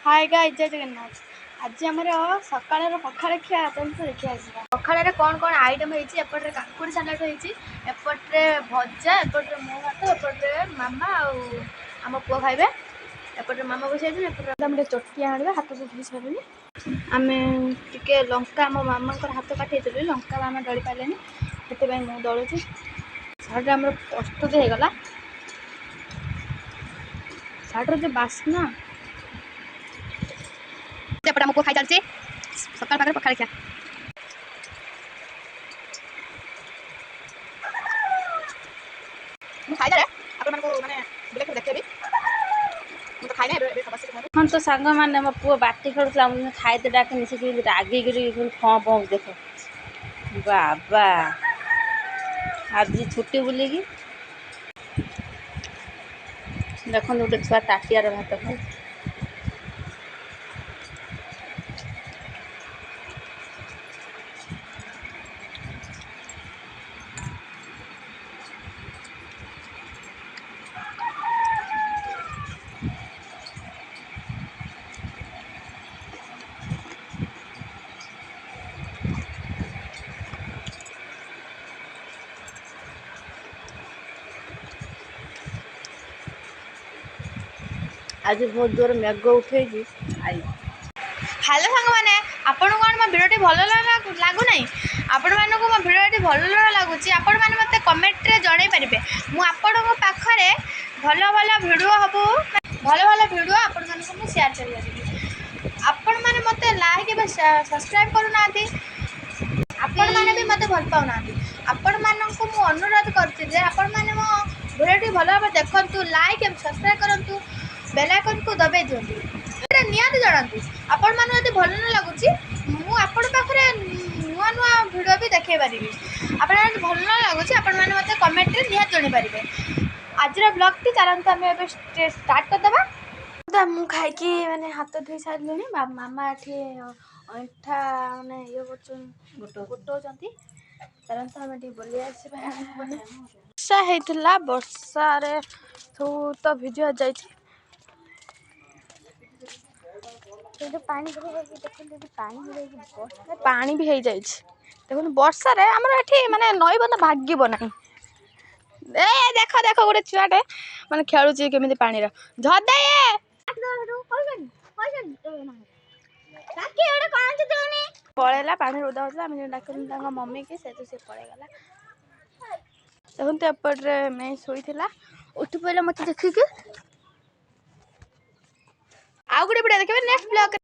Hi guys जय जगन्नाथ। आज आमर सकाळ पखाड़ खिया देखिए पखाड़ कौन कौन आइटम होती एपटे काकुड़ी सालाड होती एपटे भजा एपटे मो भात एपटे मामा आम पुआ खाइबे एपटे मामा बस एपटे चटकी आने हाथ तो धोई सारे आम टे लंका आम मामा हाथ काटे लंका मामा दली पारे से मुझे दलुची साढ़े आम प्रस्तुत होगला साढ़े जो बास्ना एपटे आमको खाई चलती सकाल पाखे पखाड़ खिया हाँ तो सांग मैंने मो पु बाटी खेलुला खाईते डाक रागिक फँ फँ देख बाबा आज छुट्टी बुलिकी देखो गोटे छुआ ताटियार भात खाए आज बहुत जोर मेघ उठे आई हेलो सांग मैंने आपण कौन मो भिडियो भल लगुना आपण मानक मो भिडियो भल लगुच आपण मैंने मत कमेंट रे जन पारे मुझे पाखे भल भल भिडियो हम भल भल भिडियो आपण मानक शेयर कर आपण मैंने मत लाइक सब्सक्राइब करूना आपण मैंने भी मत भल पाऊना आपण मानक मु अनुरोध करती आपण मैंने मो भिडियो भल भाव देखु लाइक सब्सक्राइब करूँ बेल आइकन को दबाई दिखाँ निहाती जनातु आपण मैंने यदि भल न लगुच मुझे नुआ नुआ भिडियो भी देखे पारि आप भल न लगुच आपण मैंने मत कमेंट रे निहाती जन पारे आज ब्लॉग टी चलते आम ए स्टार्ट करदे मु खाई मैंने हाथ धोई सारे मामा ये अंठा मैंने ये गोटाऊँ चलते आम बुले वर्षा होता वर्षा सब तो भिजा जा पानी भी हो जाए देखो वर्षा आमर ये माने नई बंध भाग्य ना ए देख देख गोटे छुआटे माने खेलुची केमिति पानी झदे पलैला पानी उदा होता डाक मम्मी की से पलैगला देखते एपटे मैं शोला उठी पड़ा मत देखिक आउ गोटे वीडियो देखिए नेक्स्ट ब्लॉग।